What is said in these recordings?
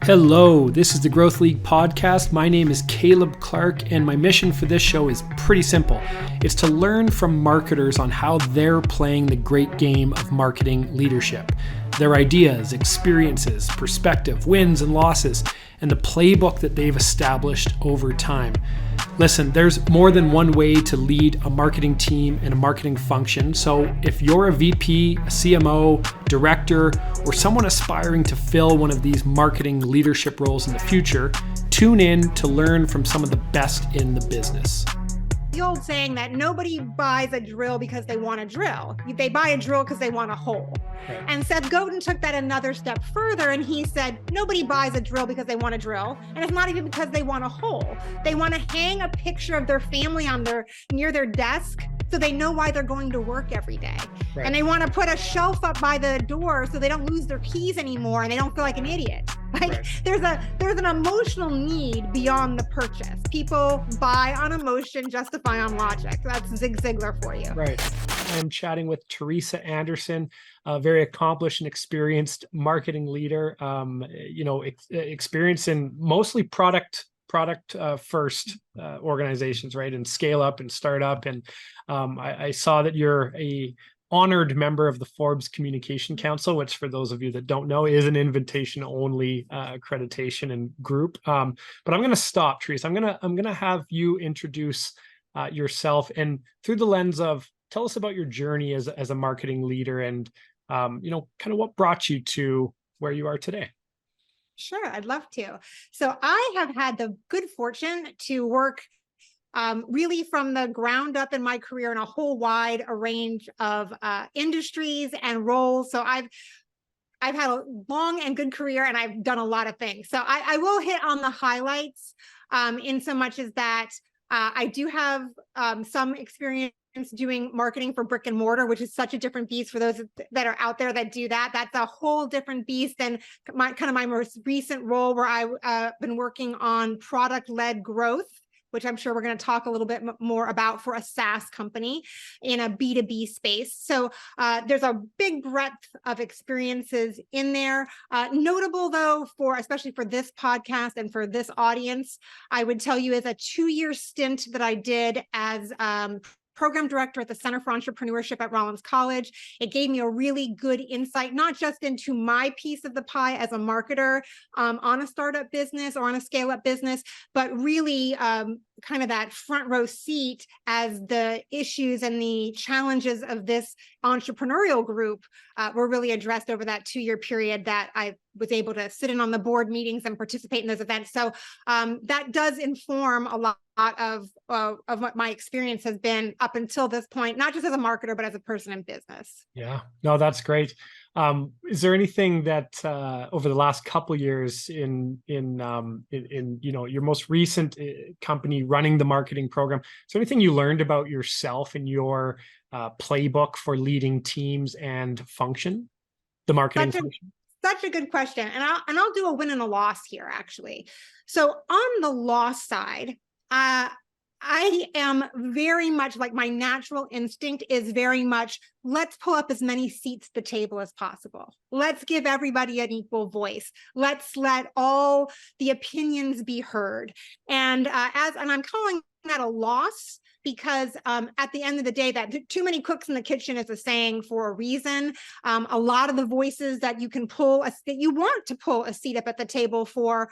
Hello, this is the Growth League podcast. My name is Caleb Clark, and my mission for this show is pretty simple. It's to learn from marketers on how they're playing the great game of marketing leadership, their ideas, experiences, perspective, wins and losses, and the playbook that they've established over time. Listen, there's more than one way to lead a marketing team and a marketing function. So if you're a VP, a CMO, director, or someone aspiring to fill one of these marketing leadership roles in the future, tune in to learn from some of the best in the business. The old saying that nobody buys a drill because they want a drill. They buy a drill because they want a hole. Right. And Seth Godin took that another step further, and he said, nobody buys a drill because they want a drill, and it's not even because they want a hole. They want to hang a picture of their family on near their desk so they know why they're going to work every day. Right. And they want to put a shelf up by the door so they don't lose their keys anymore and they don't feel like an idiot. Like right. There's an emotional need beyond the purchase. People buy on emotion, justify on logic. That's Zig Ziglar for you. Right. I'm chatting with Theresa Anderson, a very accomplished and experienced marketing leader. Experience in mostly product first organizations, right? And scale up and start up. And I saw that you're a honored member of the Forbes Communication Council, which for those of you that don't know is an invitation only accreditation and group. But I'm going to stop, Theresa. I'm going to have you introduce yourself, and through the lens of tell us about your journey as a marketing leader, and kind of what brought you to where you are today. Sure, I'd love to. So I have had the good fortune to work really from the ground up in my career in a whole wide range of industries and roles. So I've had a long and good career, and I've done a lot of things. So I will hit on the highlights in so much as that I do have some experience doing marketing for brick and mortar, which is such a different beast for those that are out there that do that. That's a whole different beast than my most recent role, where I've been working on product-led growth, which I'm sure we're going to talk a little bit more about, for a SaaS company in a B2B space. So there's a big breadth of experiences in there. Notable though, especially for this podcast and for this audience, I would tell you is a 2-year stint that I did as program director at the Center for Entrepreneurship at Rollins College. It gave me a really good insight, not just into my piece of the pie as a marketer on a startup business or on a scale-up business, but really kind of that front row seat as the issues and the challenges of this entrepreneurial group were really addressed over that 2-year period that I was able to sit in on the board meetings and participate in those events. So that does inform a lot of what my experience has been up until this point, not just as a marketer, but as a person in business. Yeah, no, that's great. Is there anything that over the last couple of years in your most recent company running the marketing program, is there anything you learned about yourself and your playbook for leading teams and the marketing function? Such a good question. And I'll do a win and a loss here, actually. So on the loss side, I am very much like, my natural instinct is very much, let's pull up as many seats at the table as possible. Let's give everybody an equal voice. Let's let all the opinions be heard. And I'm calling that a loss, because at the end of the day, that too many cooks in the kitchen is a saying for a reason. A lot of the voices that you can pull, that you want to pull a seat up at the table for,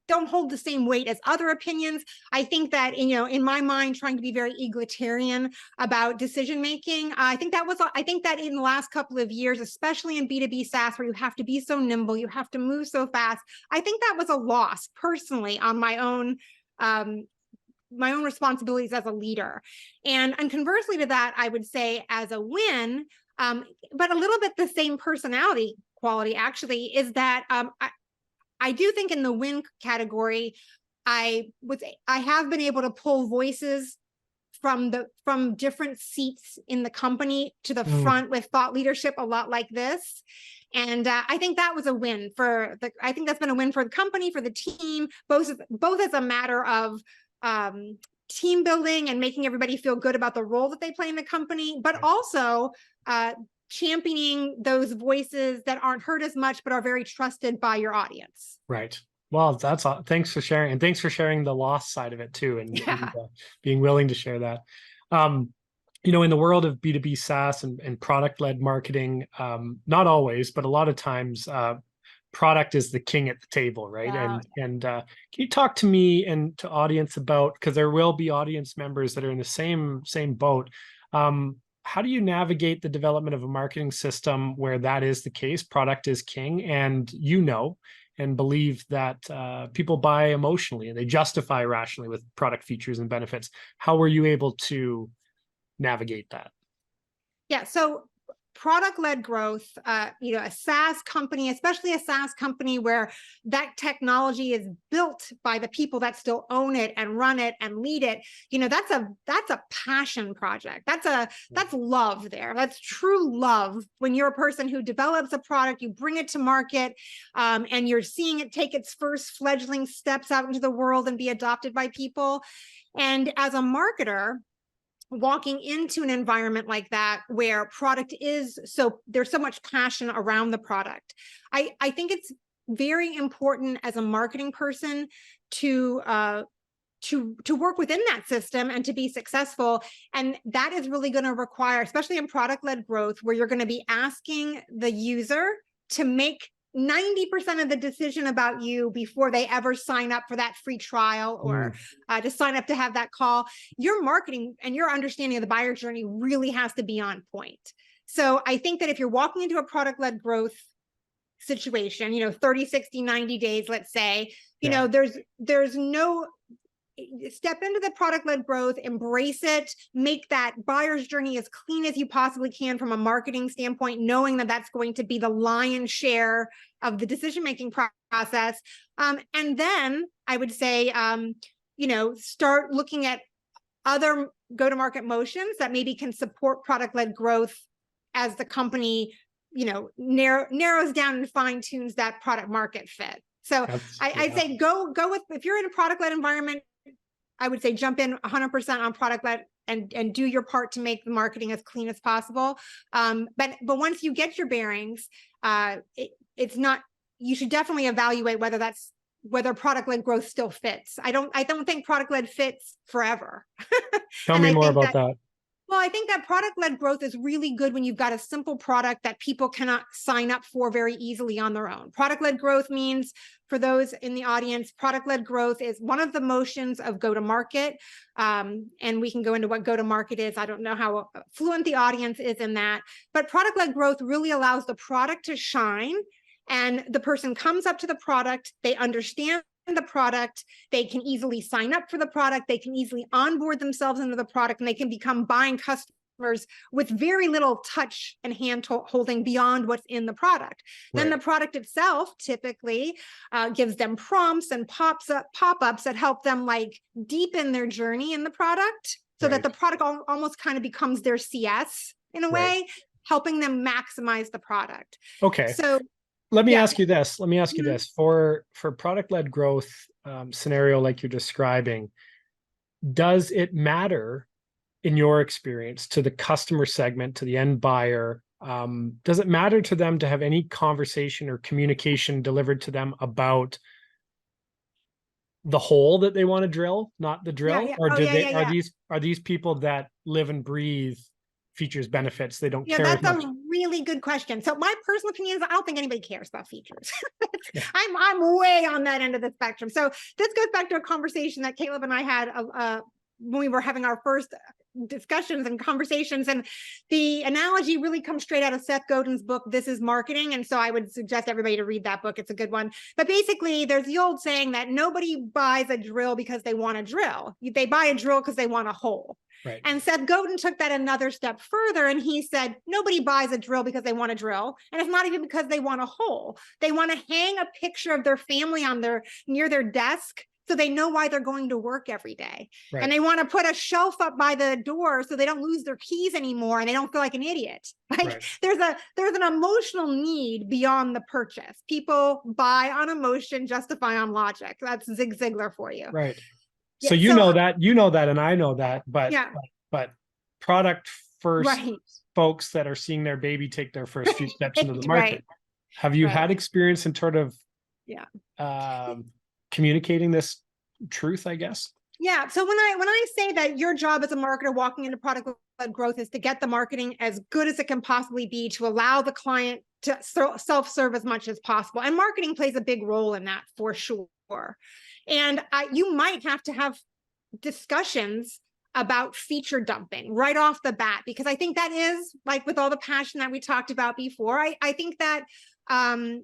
don't hold the same weight as other opinions. I think that, in my mind, trying to be very egalitarian about decision making, I think that in the last couple of years, especially in B2B SaaS, where you have to be so nimble, you have to move so fast, I think that was a loss personally on my own responsibilities as a leader. And conversely to that, I would say as a win, but a little bit the same personality quality actually, is that I do think in the win category, I have been able to pull voices from different seats in the company to the front with thought leadership, a lot like this. And I think that was a win I think that's been a win for the company, for the team, both as a matter of team building and making everybody feel good about the role that they play in the company, but also championing those voices that aren't heard as much, but are very trusted by your audience. Right. Well, that's all. Thanks for sharing, and thanks for sharing the loss side of it too, and, Yeah. being willing to share that. In the world of B2B SaaS and product-led marketing, not always, but a lot of times, product is the king at the table, right? Yeah. And can you talk to me and to audience about, because there will be audience members that are in the same boat. How do you navigate the development of a marketing system where that is the case, product is king, and and believe that people buy emotionally and they justify rationally with product features and benefits? How were you able to navigate that? Yeah. So product-led growth, a SaaS company, especially a SaaS company where that technology is built by the people that still own it and run it and lead it, that's a passion project. That's love there. That's true love. When you're a person who develops a product, you bring it to market, and you're seeing it take its first fledgling steps out into the world and be adopted by people. And as a marketer, walking into an environment like that where product is there's so much passion around the product, I think it's very important as a marketing person to work within that system and to be successful. And that is really going to require, especially in product-led growth, where you're going to be asking the user to make 90% of the decision about you before they ever sign up for that free trial or to sign up to have that call. Your marketing and your understanding of the buyer journey really has to be on point. So I think that if you're walking into a product-led growth situation, 30, 60, 90 days, let's say, there's no step into the product-led growth, embrace it, make that buyer's journey as clean as you possibly can from a marketing standpoint, knowing that that's going to be the lion's share of the decision-making process. And then I would say, start looking at other go-to-market motions that maybe can support product-led growth as the company, narrows down and fine-tunes that product market fit. So I'd say go with, if you're in a product-led environment, I would say jump in 100% on product-led and do your part to make the marketing as clean as possible. But once you get your bearings, it's not, you should definitely evaluate whether product-led growth still fits. I don't think product-led fits forever. Tell me more about that. Well, I think that product-led growth is really good when you've got a simple product that people cannot sign up for very easily on their own. Product-led growth means, for those in the audience, product-led growth is one of the motions of go-to-market. And we can go into what go-to-market is. I don't know how fluent the audience is in that, but product-led growth really allows the product to shine, and the person comes up to the product, they understand the product, they can easily sign up for the product, they can easily onboard themselves into the product, and they can become buying customers with very little touch and hand holding beyond what's in the product. Right. Then the product itself typically gives them prompts and pop-ups that help them deepen their journey in the product, so that the product almost kind of becomes their CS in a way, helping them maximize the product. Okay. So let me ask you this. For product-led growth scenario like you're describing, does it matter, in your experience, to the customer segment, to the end buyer? Does it matter to them to have any conversation or communication delivered to them about the hole that they want to drill, not the drill? Or are these people that live and breathe features, benefits, they don't care as much? That's a really good question. So my personal opinion is I don't think anybody cares about features. I'm way on that end of the spectrum. So this goes back to a conversation that Caleb and I had when we were having our first discussions and conversations, and the analogy really comes straight out of Seth Godin's book, This Is Marketing. And so I would suggest everybody to read that book. It's a good one. But basically, there's the old saying that nobody buys a drill because they want a drill. They buy a drill because they want a hole. Right. And Seth Godin took that another step further, and he said, nobody buys a drill because they want a drill. And it's not even because they want a hole. They want to hang a picture of their family near their desk, so they know why they're going to work every day. Right. And they want to put a shelf up by the door so they don't lose their keys anymore and they don't feel like an idiot. There's an emotional need beyond the purchase. People buy on emotion, justify on logic. That's Zig Ziglar for you. Right. So you know that, and I know that, but product first Right. folks that are seeing their baby take their first few steps into the market. Right. Have you Right. had experience in sort of Yeah. communicating this truth, I guess? Yeah. So when I say that your job as a marketer walking into product-led growth is to get the marketing as good as it can possibly be, to allow the client to self-serve as much as possible. And marketing plays a big role in that for sure. And you might have to have discussions about feature dumping right off the bat, because I think that is, like with all the passion that we talked about before, I think that, when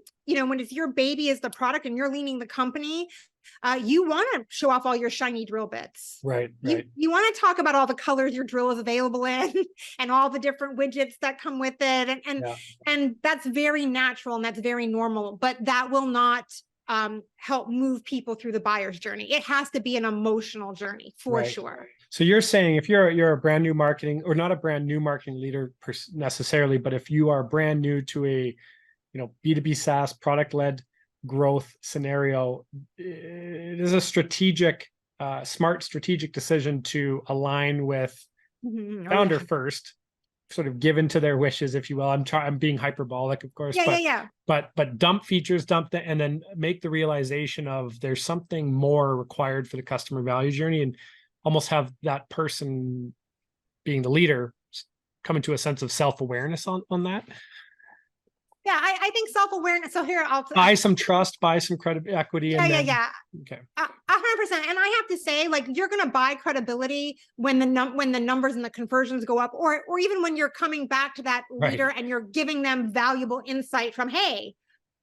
it's your baby is the product and you're leading the company, you want to show off all your shiny drill bits. Right. You want to talk about all the colors your drill is available in and all the different widgets that come with it. And that's very natural and that's very normal, but that will not help move people through the buyer's journey. It has to be an emotional journey for sure. So you're saying if you're a brand new marketing, or not a brand new marketing leader necessarily, but if you are brand new to a B2B SaaS product-led growth scenario, it is a smart strategic decision to align with founder first, sort of given to their wishes, if you will. I'm being hyperbolic, of course. But dump features, and then make the realization of there's something more required for the customer value journey, and almost have that person being the leader come into a sense of self-awareness on that. Yeah, I think self-awareness. So here, I'll buy some trust, buy some equity. Yeah. Okay. 100%. And I have to say, like, you're going to buy credibility when the numbers and the conversions go up, or even when you're coming back to that leader and you're giving them valuable insight from, hey,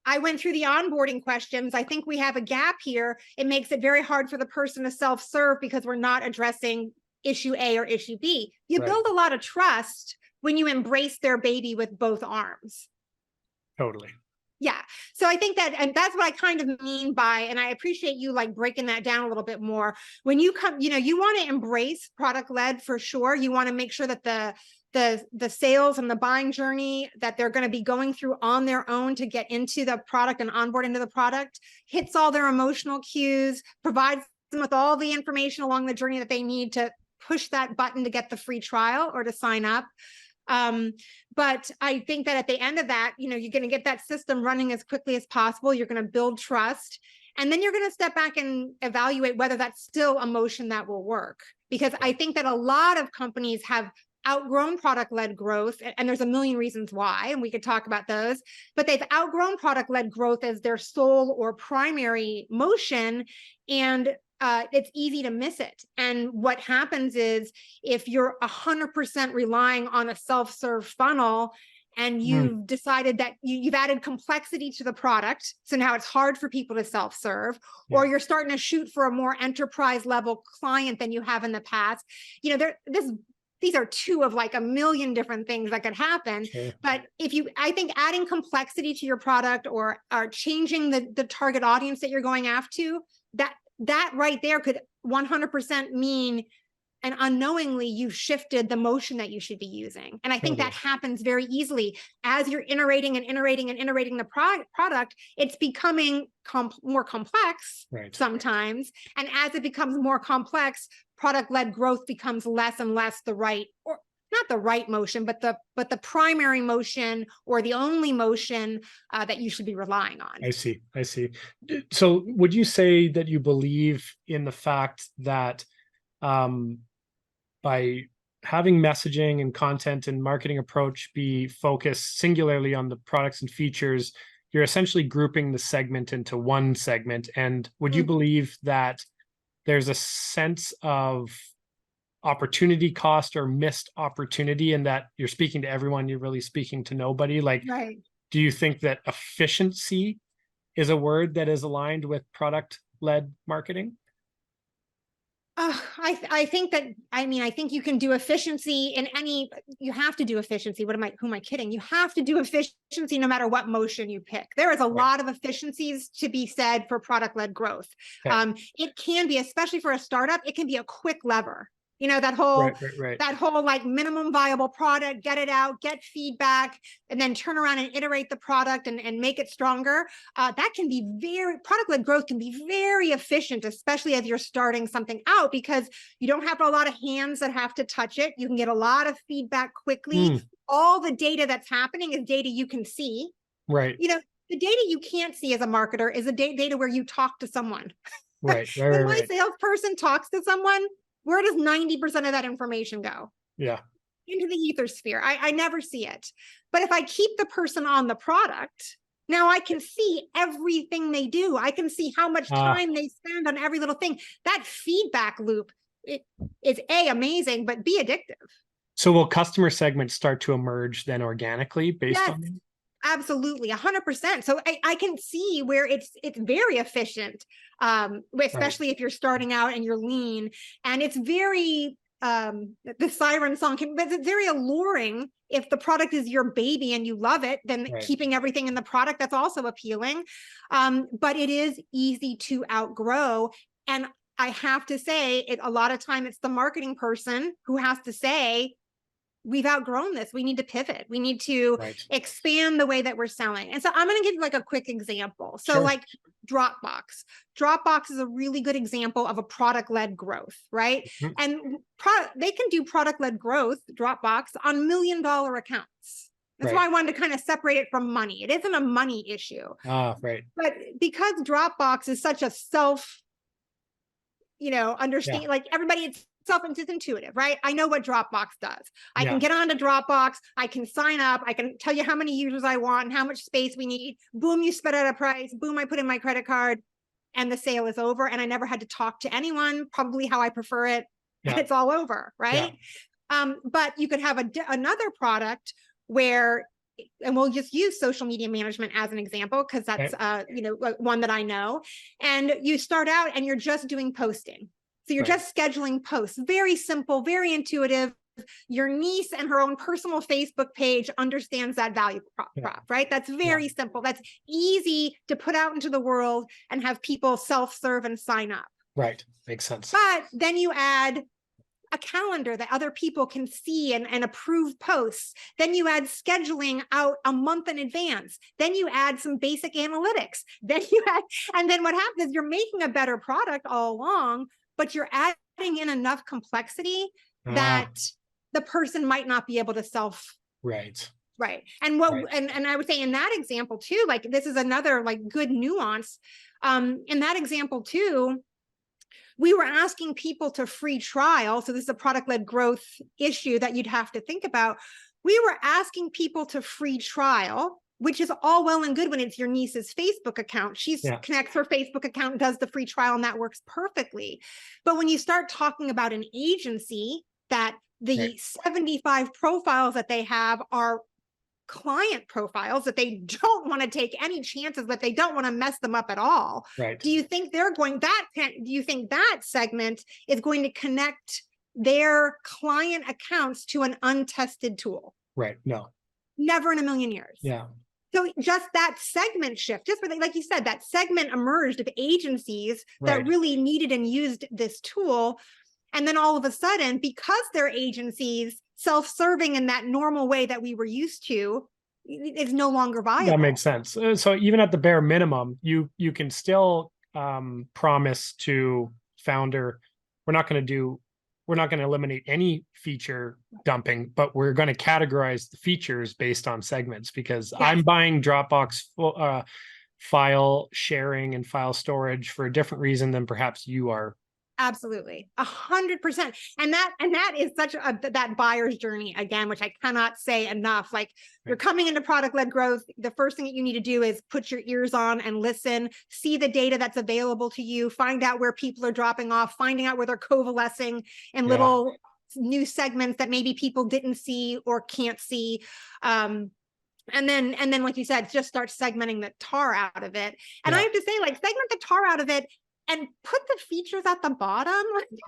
I went through the onboarding questions. I think we have a gap here. It makes it very hard for the person to self-serve because we're not addressing issue A or issue B. You build a lot of trust when you embrace their baby with both arms. Totally. Yeah. So I think that, and that's what I kind of mean by, and I appreciate you like breaking that down a little bit more. When you come, you want to embrace product led for sure. You want to make sure that the sales and the buying journey that they're going to be going through on their own to get into the product and onboard into the product hits all their emotional cues, provides them with all the information along the journey that they need to push that button to get the free trial or to sign up. But I think that at the end of that, you're going to get that system running as quickly as possible. You're going to build trust, and then you're going to step back and evaluate whether that's still a motion that will work. Because I think that a lot of companies have outgrown product-led growth, and there's a million reasons why, and we could talk about those, but they've outgrown product-led growth as their sole or primary motion, and it's easy to miss it. And what happens is, if you're 100% relying on a self-serve funnel and you've decided that you've added complexity to the product, so now it's hard for people to self-serve, or you're starting to shoot for a more enterprise level client than you have in the past, these are two of like a million different things that could happen. But I think adding complexity to your product or changing the target audience that you're going after, that right there could 100% mean, and unknowingly you've shifted the motion that you should be using. And I think that happens very easily as you're iterating the product. It's becoming more complex sometimes. And as it becomes more complex, product-led growth becomes less and less the right, or not the right motion, but the primary motion or the only motion that you should be relying on. I see. So would you say that you believe in the fact that by having messaging and content and marketing approach be focused singularly on the products and features, you're essentially grouping the segment into one segment? And would you believe that there's a sense of opportunity cost or missed opportunity, in that you're speaking to everyone, you're really speaking to nobody? Do you think that efficiency is a word that is aligned with product-led marketing? I think you can do efficiency in any, you have to do efficiency. Who am I kidding? You have to do efficiency no matter what motion you pick. There is a lot of efficiencies to be said for product-led growth. It can be, especially for a startup, it can be a quick lever. You know, Right. that whole like minimum viable product, get it out, get feedback, and then turn around and iterate the product and make it stronger. That can be product-led growth can be very efficient, especially as you're starting something out, because you don't have a lot of hands that have to touch it. You can get a lot of feedback quickly. All the data that's happening is data you can see. Right. You know, the data you can't see as a marketer is the data where you talk to someone. Right. When my salesperson talks to someone, where does 90% of that information go? Yeah. Into the ether sphere. I never see it. But if I keep the person on the product, now I can see everything they do. I can see how much time they spend on every little thing. That feedback loop is amazing, but B, addictive. So will customer segments start to emerge then organically based on it? Absolutely, 100%. So I can see where it's very efficient, especially if you're starting out and you're lean, and it's very the siren song but it's very alluring. If the product is your baby and you love it, then keeping everything in the product, that's also appealing. But it is easy to outgrow, and I have to say, a lot of time it's the marketing person who has to say, we've outgrown this. We need to pivot. We need to expand the way that we're selling. And so I'm going to give you like a quick example. So like Dropbox. Dropbox is a really good example of a product-led growth, right? And they can do product-led growth, Dropbox, on $1 million accounts. That's why I wanted to kind of separate it from money. It isn't a money issue. But because Dropbox is such a understand, like everybody, it's intuitive, right? I know what Dropbox does. I can get onto Dropbox. I can sign up. I can tell you how many users I want and how much space we need. Boom, you spit out a price. Boom, I put in my credit card and the sale is over. And I never had to talk to anyone, probably how I prefer it. And it's all over, right? But you could have another product where, and we'll just use social media management as an example, because that's one that I know. And you start out and you're just doing posting. So you're just scheduling posts, very simple, very intuitive. Your niece and her own personal Facebook page understands that value prop, right? That's very simple. That's easy to put out into the world and have people self-serve and sign up. Right, makes sense. But then you add a calendar that other people can see and approve posts. Then you add scheduling out a month in advance. Then you add some basic analytics. And then what happens is you're making a better product all along, but you're adding in enough complexity that the person might not be able to Right. And and I would say in that example too, like this is another like good nuance. In that example too, we were asking people to free trial. So this is a product-led growth issue that you'd have to think about. We were asking people to free trial, which is all well and good when it's your niece's Facebook account. She connects her Facebook account, does the free trial, and that works perfectly. But when you start talking about an agency that the 75 profiles that they have are client profiles, that they don't want to take any chances, but they don't want to mess them up at all. Do you think do you think that segment is going to connect their client accounts to an untested tool? No. Never in a million years. So just that segment shift, just like you said, that segment emerged of agencies that really needed and used this tool. And then all of a sudden, because they're agencies self-serving in that normal way that we were used to, is no longer viable. That makes sense. So even at the bare minimum, you can still promise to founder, we're not going to eliminate any feature dumping, but we're going to categorize the features based on segments, because I'm buying Dropbox file sharing and file storage for a different reason than perhaps you are. Absolutely. 100%. And that is such that buyer's journey again, which I cannot say enough. Like you're coming into product-led growth. The first thing that you need to do is put your ears on and listen, see the data that's available to you, find out where people are dropping off, finding out where they're coalescing in little new segments that maybe people didn't see or can't see. And then, like you said, just start segmenting the tar out of it. And I have to say, like, segment the tar out of it and put the features at the bottom.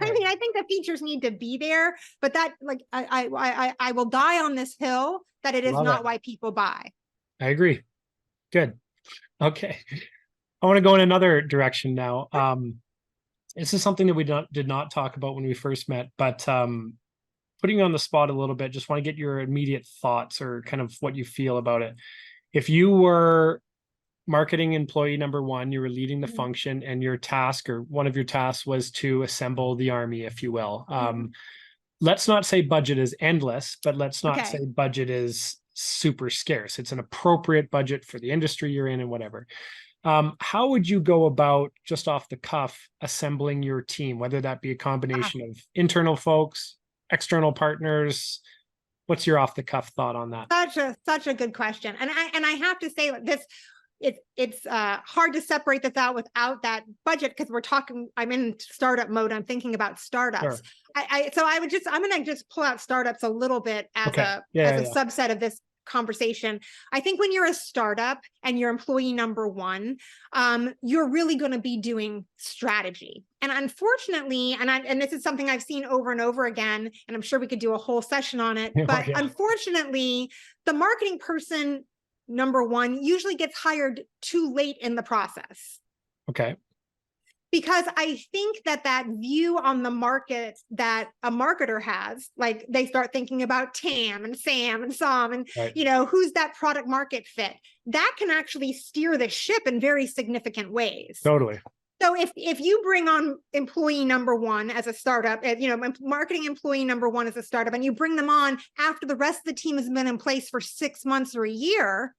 I mean, I think the features need to be there, but that, like, I will die on this hill that it is not why people buy. I agree. Good. Okay. I want to go in another direction now. This is something that we did not talk about when we first met, but putting you on the spot a little bit, just want to get your immediate thoughts or kind of what you feel about it. If you were marketing employee number one, you were leading the function, and your task, or one of your tasks, was to assemble the army, if you will. Let's not say budget is endless, but let's not say budget is super scarce. It's an appropriate budget for the industry you're in and whatever. How would you go about, just off the cuff, assembling your team, whether that be a combination of internal folks, external partners? What's your off the cuff thought on that? Such a good question. And I have to say this, it's hard to separate this out without that budget, because I'm in startup mode. I'm thinking about startups. Sure. I'm going to just pull out startups a little bit as a subset of this conversation. I think when you're a startup and you're employee number one, you're really going to be doing strategy. And unfortunately, and this is something I've seen over and over again, and I'm sure we could do a whole session on it, but unfortunately, the marketing person number one usually gets hired too late in the process. Okay. Because I think that view on the market that a marketer has, like they start thinking about TAM and SAM and SOM and, who's that product market fit, that can actually steer the ship in very significant ways. Totally. So if you bring on employee number one as a startup, marketing employee number one as a startup, and you bring them on after the rest of the team has been in place for 6 months or a year,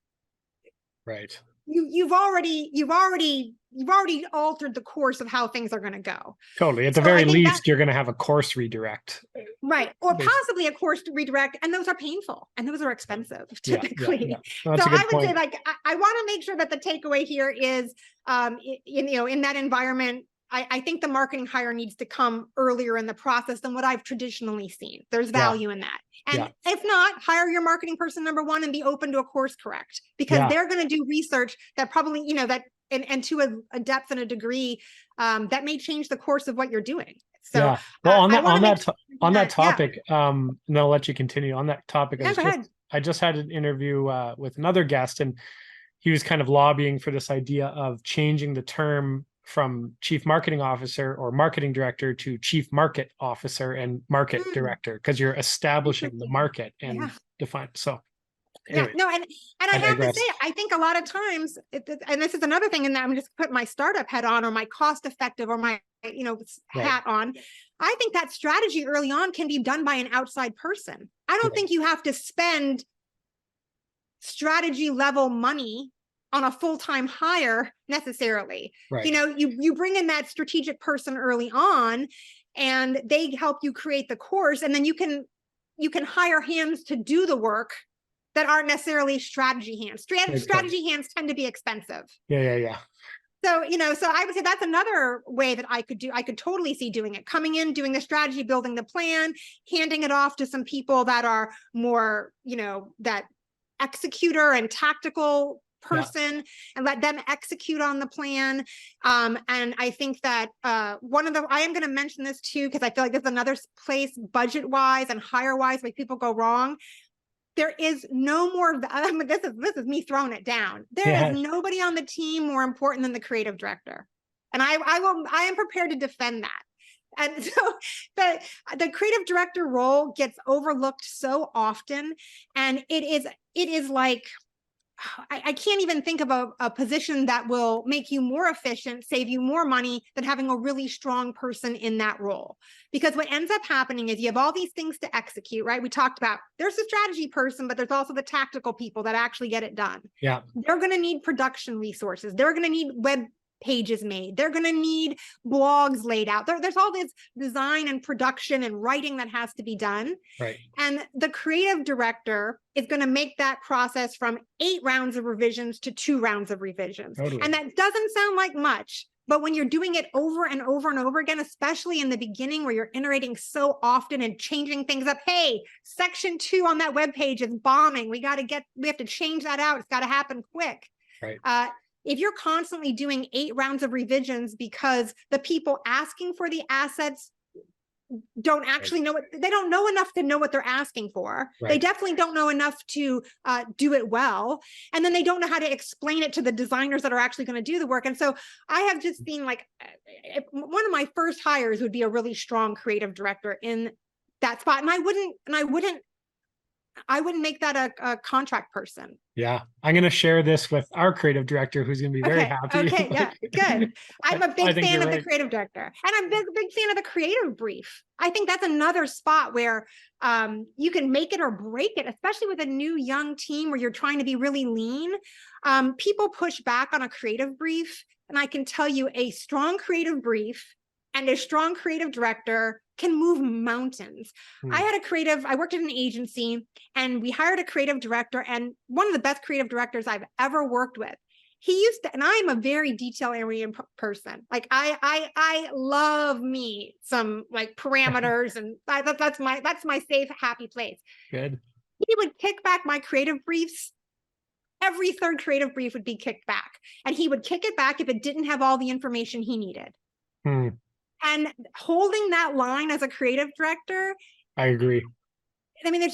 right? You've already altered the course of how things are going to go. Totally. At the very least, you're going to have a course redirect. Right. Or possibly a course to redirect. And those are painful and those are expensive typically. No, so I would say, I want to make sure that the takeaway here is, in that environment, I think the marketing hire needs to come earlier in the process than what I've traditionally seen. There's value in that. And if not, hire your marketing person number one and be open to a course correct, because they're going to do research that probably, and to a depth and a degree that may change the course of what you're doing. So well, on that topic, and I'll let you continue on that topic. I just had an interview with another guest, and he was kind of lobbying for this idea of changing the term from chief marketing officer or marketing director to chief market officer and market director, because you're establishing the market and define. So anyway, and I have to say, I think a lot of times, and this is another thing, and I'm just put my startup head on, or my cost effective, or my hat on. I think that strategy early on can be done by an outside person. I don't think you have to spend strategy level money on a full-time hire necessarily. Right. You bring in that strategic person early on, and they help you create the course, and then you can hire hands to do the work that aren't necessarily strategy hands. Strategy hands tend to be expensive. Yeah. So, so I would say that's another way that I could totally see doing it. Coming in, doing the strategy, building the plan, handing it off to some people that are more, that executor and tactical person, and let them execute on the plan. And I think that I am going to mention this too, because I feel like there's another place budget wise and hire wise where people go wrong. There is no more, this is me throwing it down. There is nobody on the team more important than the creative director. And I am prepared to defend that. And so the creative director role gets overlooked so often. And it is like, I can't even think of a position that will make you more efficient, save you more money, than having a really strong person in that role. Because what ends up happening is you have all these things to execute, right? We talked about there's a strategy person, but there's also the tactical people that actually get it done. Yeah. They're going to need production resources. They're going to need web pages made. They're going to need blogs laid out. There's all this design and production and writing that has to be done. Right. And the creative director is going to make that process from 8 rounds of revisions to 2 rounds of revisions. Totally. And that doesn't sound like much, but when you're doing it over and over and over again, especially in the beginning where you're iterating so often and changing things up, hey, section 2 on that web page is bombing. We have to change that out. It's got to happen quick. Right. If you're constantly doing 8 rounds of revisions because the people asking for the assets don't actually know they don't know enough to know what they're asking for. Right. They definitely don't know enough to do it well. And then they don't know how to explain it to the designers that are actually going to do the work. And so I have just seen like one of my first hires would be a really strong creative director in that spot. And I wouldn't make that a contract person. Yeah. I'm going to share this with our creative director, who's going to be very happy. Okay. Yeah. Good. I'm a big fan of the creative director, and I'm a big fan of the creative brief. I think that's another spot where you can make it or break it, especially with a new young team where you're trying to be really lean. People push back on a creative brief, and I can tell you a strong creative brief and a strong creative director can move mountains. I worked at an agency, and we hired a creative director, and one of the best creative directors I've ever worked with. He used to, and I'm a very detail-oriented person. Like I love me some like parameters, and that's my safe, happy place. Good. He would kick back my creative briefs. Every third creative brief would be kicked back, and he would kick it back if it didn't have all the information he needed. And holding that line as a creative director, I agree. I mean,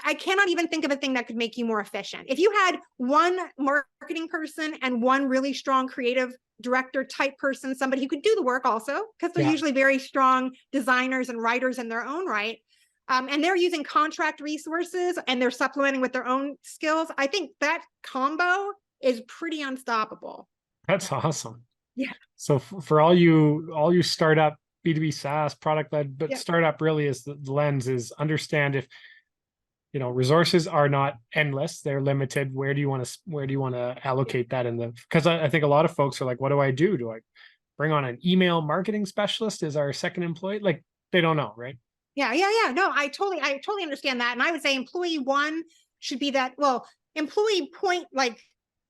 I cannot even think of a thing that could make you more efficient. If you had one marketing person and one really strong creative director type person, somebody who could do the work also, because they're usually very strong designers and writers in their own right, and they're using contract resources and they're supplementing with their own skills, I think that combo is pretty unstoppable. That's awesome. Yeah. So for all you startup B2B SaaS product led, but startup really is the lens is understand if resources are not endless, they're limited. Where do you want to allocate that because I think a lot of folks are like, what do I do? Do I bring on an email marketing specialist as our second employee? Like they don't know, right? Yeah. No, I totally understand that. And I would say employee 1 should be that, employee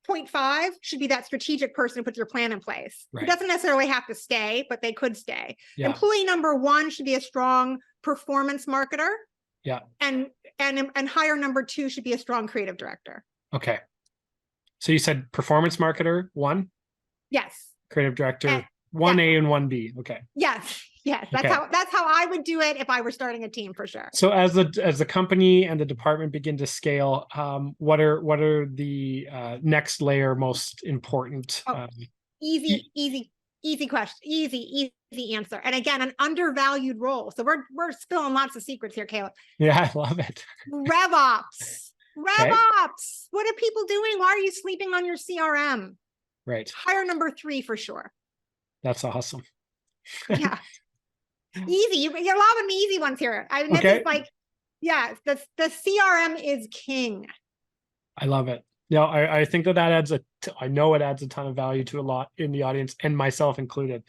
0.5 should be that strategic person who puts your plan in place. Right. Who doesn't necessarily have to stay, but they could stay. Yeah. Employee number 1 should be a strong performance marketer. Yeah. And hire number 2 should be a strong creative director. Okay. So you said performance marketer 1? Yes. Creative director 1A and 1B. Okay. Yes. That's how I would do it if I were starting a team, for sure. So as the company and the department begin to scale, what are the next layer most important? Easy question. Easy answer. And again, an undervalued role. So we're spilling lots of secrets here, Caleb. Yeah, I love it. RevOps. RevOps. What are people doing? Why are you sleeping on your CRM? Right. Hire number 3 for sure. That's awesome. Yeah. Easy. You're allowing me easy ones here. This is like, the CRM is king. I love it. Yeah, I think that adds I know it adds a ton of value to a lot in the audience, and myself included.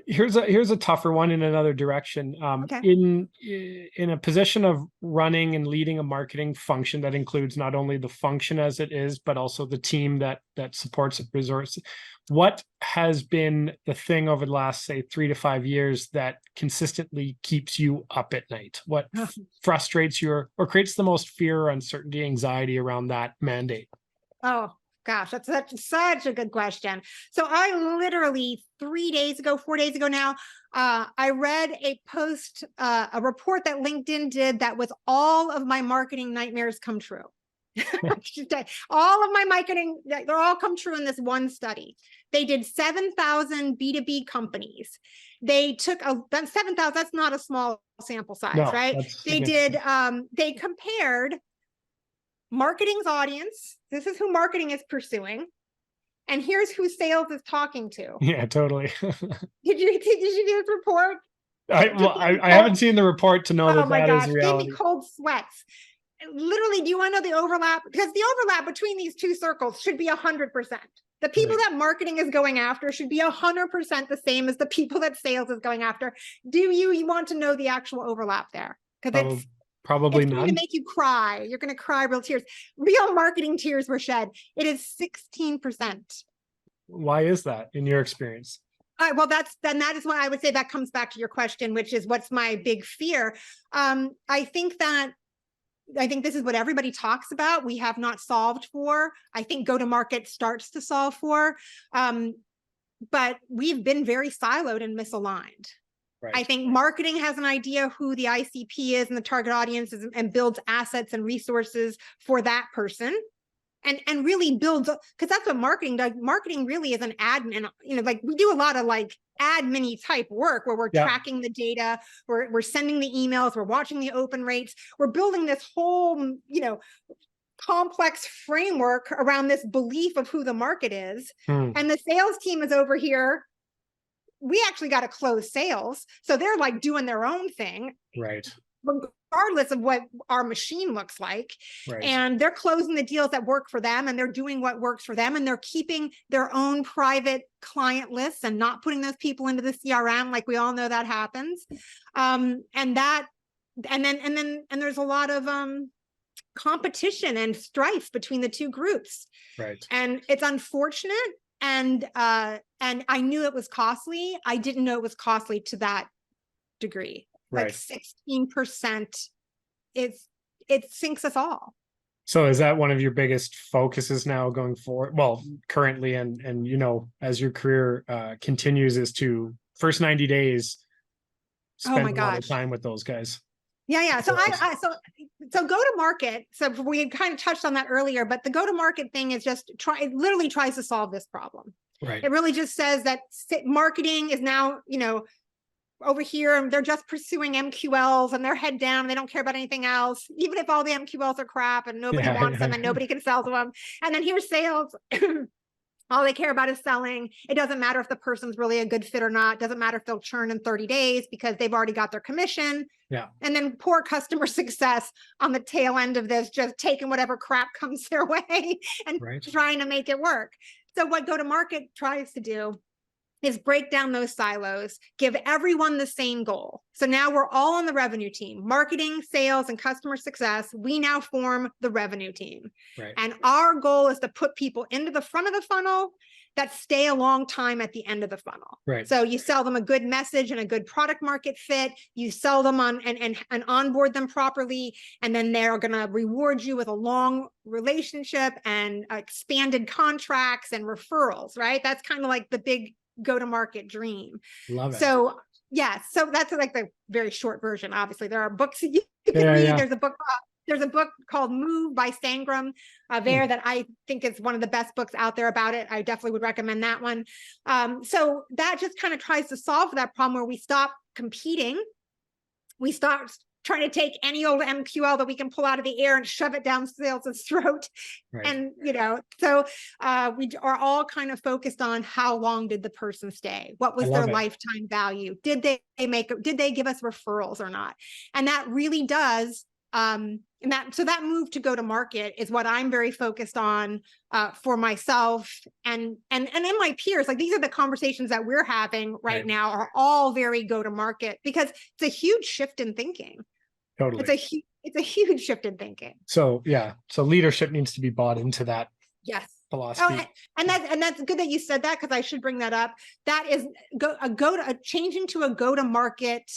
Here's a tougher one in another direction. In a position of running and leading a marketing function that includes not only the function as it is, but also the team that supports it, resources. What has been the thing over the last, say, 3 to 5 years that consistently keeps you up at night? What frustrates you or creates the most fear or uncertainty, anxiety around that mandate? Oh, gosh, that's such a good question. So I literally 4 days ago now, I read a post, a report that LinkedIn did that was all of my marketing nightmares come true. All of my marketing, they're all come true in this one study. They did 7,000 B2B companies. They took 7,000, that's not a small sample size, right? They compared marketing's audience. This is who marketing is pursuing. And here's who sales is talking to. Yeah, totally. Did you do this report? I haven't seen the report to know that is reality. Gave me cold sweats. Literally, do you want to know the overlap? Because the overlap between these two circles should be 100%. The people that marketing is going after should be 100% the same as the people that sales is going after. Do you want to know the actual overlap there? Because it's probably none. Going to make you cry. You're going to cry real tears. Real marketing tears were shed. It is 16%. Why is that in your experience? Well, that is why I would say that comes back to your question, which is what's my big fear. I think this is what everybody talks about. We have not solved for. I think go-to-market starts to solve for, but we've been very siloed and misaligned. I think marketing has an idea who the ICP is and the target audience is, and builds assets and resources for that person. And really builds, because that's what marketing does. Marketing really is an admin, like we do a lot of like admin type work where we're tracking the data, we're sending the emails, we're watching the open rates, we're building this whole, complex framework around this belief of who the market is. And the sales team is over here. We actually got to close sales. So they're like doing their own thing. Right. Regardless of what our machine looks like. And they're closing the deals that work for them, and they're doing what works for them, and they're keeping their own private client lists and not putting those people into the CRM. Like we all know that happens. And there's a lot of competition and strife between the two groups. And it's unfortunate. And I knew it was costly. I didn't know it was costly to that degree. Like 16%, it sinks us all. So is that one of your biggest focuses now going forward? Well, currently, and as your career continues, is to first 90 days spend a lot of time with those guys. Yeah. So so go to market. So we had kind of touched on that earlier, but the go to market thing is just it literally tries to solve this problem. It really just says that marketing is now, over here, they're just pursuing MQLs and they're head down. They don't care about anything else, even if all the MQLs are crap and nobody wants them and nobody can sell to them. And then here's sales. All they care about is selling. It doesn't matter if the person's really a good fit or not. It doesn't matter if they'll churn in 30 days because they've already got their commission. And then poor customer success on the tail end of this, just taking whatever crap comes their way and trying to make it work. So what go-to-market tries to do is break down those silos, give everyone the same goal. So now we're all on the revenue team, marketing, sales, and customer success. We now form the revenue team. And our goal is to put people into the front of the funnel that stay a long time at the end of the funnel. So you sell them a good message and a good product market fit. You sell them on and onboard them properly. And then they're going to reward you with a long relationship and expanded contracts and referrals, right? That's kind of like the big go-to-market dream. Love it. So so that's like the very short version. Obviously, there are books you can read. There's a book called Move by Sangram that I think is one of the best books out there about it. I definitely would recommend that one. So that just kind of tries to solve that problem where we stop competing. We start trying to take any old MQL that we can pull out of the air and shove it down sales' throat. And, so we are all kind of focused on how long did the person stay? What was their lifetime value? Did they give us referrals or not? And that really does, so that move to go to market is what I'm very focused on for myself and in my peers. Like these are the conversations that we're having right now are all very go to market because it's a huge shift in thinking. It's a huge shift in thinking. So leadership needs to be bought into that. Philosophy. And that's good that you said that because I should bring that up. That is changing to a go to market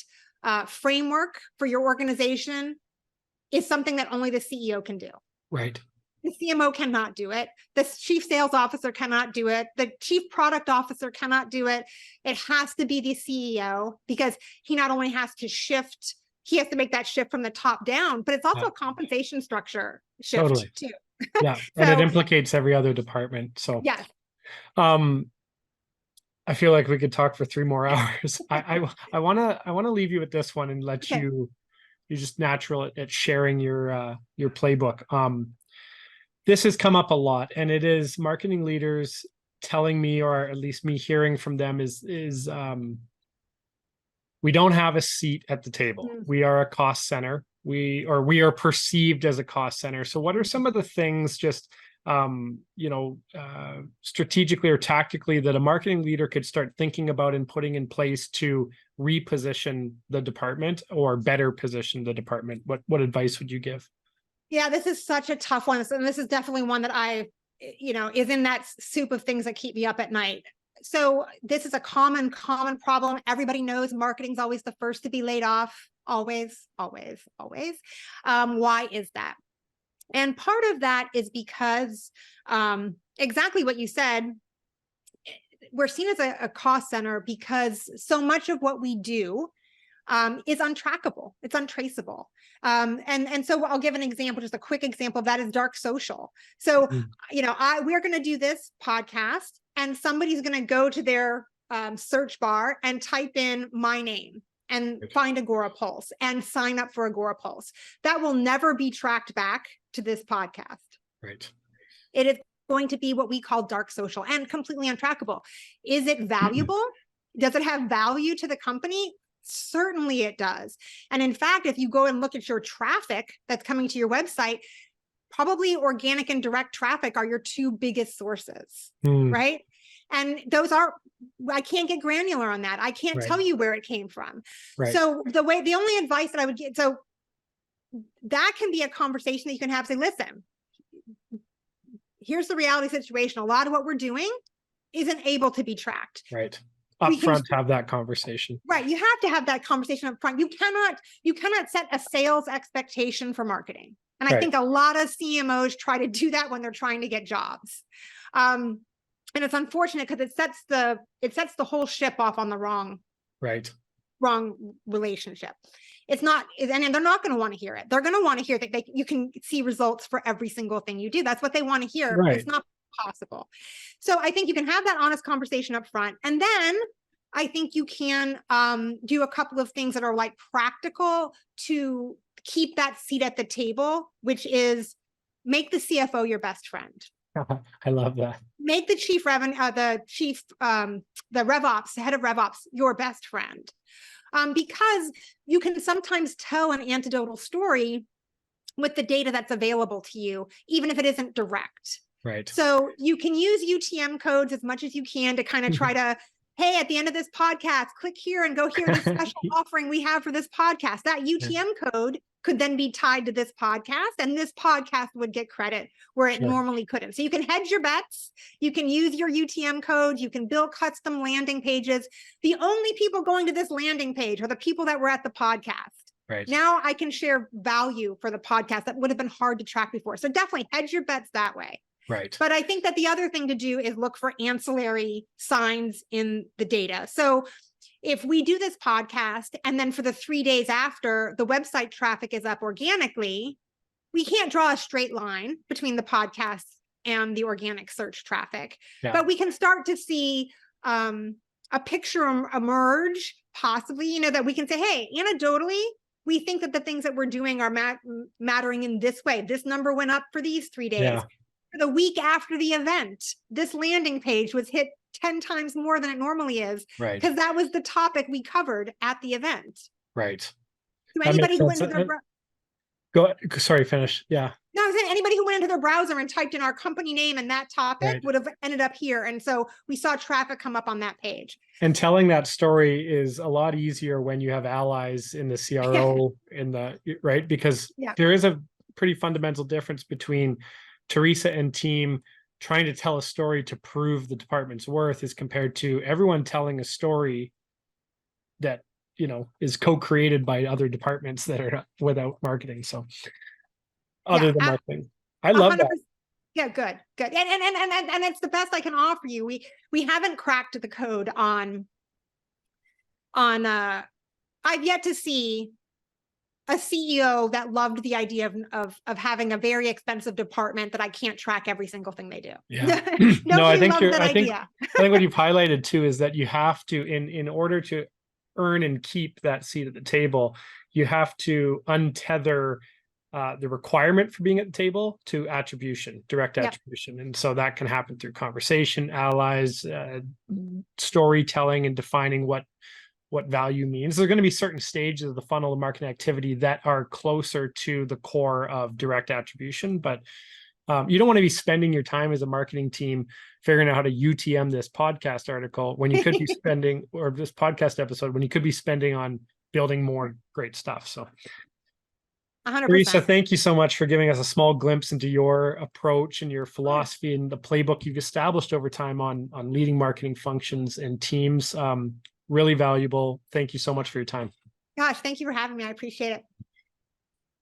framework for your organization is something that only the CEO can do. The CMO cannot do it. The chief sales officer cannot do it. The chief product officer cannot do it. It has to be the CEO because he not only has to shift, he has to make that shift from the top down, but it's also a compensation structure shift too. And it implicates every other department. So I feel like we could talk for 3 more hours. I want to leave you with this one and let you're just natural at sharing your playbook. This has come up a lot, and it is marketing leaders telling me, or at least me hearing from them, is we don't have a seat at the table. We are a cost center. We are perceived as a cost center. So what are some of the things just strategically or tactically that a marketing leader could start thinking about and putting in place to reposition the department or better position the department? What advice would you give? Yeah, this is such a tough one. And this is definitely one that is in that soup of things that keep me up at night. So this is a common problem. Everybody knows marketing's always the first to be laid off. Always, always, always. Why is that? And part of that is because exactly what you said, we're seen as a cost center because so much of what we do is untrackable. It's untraceable. And so I'll give an example, just a quick example of that is dark social. So, we're going to do this podcast and somebody's going to go to their search bar and type in my name and find Agorapulse and sign up for Agorapulse. That will never be tracked back to this podcast. Right. It is going to be what we call dark social and completely untrackable. Is it valuable? Does it have value to the company? Certainly it does. And in fact, if you go and look at your traffic that's coming to your website, probably organic and direct traffic are your two biggest sources, right? And those are, I can't get granular on that. I can't tell you where it came from. Right. So the only advice that I would get, so that can be a conversation that you can have, say, listen, here's the reality situation. A lot of what we're doing isn't able to be tracked. Right. Upfront, have that conversation. Right. You have to have that conversation up front. You cannot set a sales expectation for marketing. And I think a lot of CMOs try to do that when they're trying to get jobs. And it's unfortunate because it sets the whole ship off on the wrong relationship. It's not, and they're not going to want to hear it. They're going to want to hear that you can see results for every single thing you do. That's what they want to hear. But it's not possible. So I think you can have that honest conversation up front. And then I think you can do a couple of things that are like practical to keep that seat at the table, which is make the CFO your best friend. I love that. Make the chief revenue, the RevOps, the head of RevOps, your best friend. Because you can sometimes tell an anecdotal story with the data that's available to you, even if it isn't direct. Right. So you can use UTM codes as much as you can to kind of try to, hey, at the end of this podcast, click here and go hear the special offering we have for this podcast. That UTM code could then be tied to this podcast, and this podcast would get credit where it normally couldn't. So you can hedge your bets. You can use your UTM code. You can build custom landing pages. The only people going to this landing page are the people that were at the podcast. Right. Now I can share value for the podcast that would have been hard to track before. So definitely hedge your bets that way. Right. But I think that the other thing to do is look for ancillary signs in the data. So if we do this podcast and then for the 3 days after the website traffic is up organically, we can't draw a straight line between the podcast and the organic search traffic, but we can start to see a picture emerge, possibly, that we can say, hey, anecdotally, we think that the things that we're doing are mattering in this way. This number went up for these 3 days. Yeah. For the week after the event, this landing page was hit 10 times more than it normally is, because that was the topic we covered at the event. Right. So anybody who went into their finish. Yeah. No, I was saying anybody who went into their browser and typed in our company name and that topic would have ended up here. And so we saw traffic come up on that page. And telling that story is a lot easier when you have allies in the CRO because there is a pretty fundamental difference between Theresa and team trying to tell a story to prove the department's worth as compared to everyone telling a story that, is co-created by other departments that are without marketing. So other than marketing, I love 100%. That. Yeah, good. And it's the best I can offer you. We haven't cracked the code on I've yet to see a CEO that loved the idea of having a very expensive department that I can't track every single thing they do. Yeah. I think what you've highlighted too is that you have to, in order to earn and keep that seat at the table, you have to untether the requirement for being at the table to attribution, direct attribution. And so that can happen through conversation, allies, storytelling, and defining what value means. There are going to be certain stages of the funnel of marketing activity that are closer to the core of direct attribution, but you don't want to be spending your time as a marketing team figuring out how to UTM this podcast article when you could be spending, or this podcast episode, when you could be spending on building more great stuff. So 100%. Theresa, thank you so much for giving us a small glimpse into your approach and your philosophy and the playbook you've established over time on leading marketing functions and teams. Really valuable. Thank you so much for your time. Gosh, thank you for having me. I appreciate it.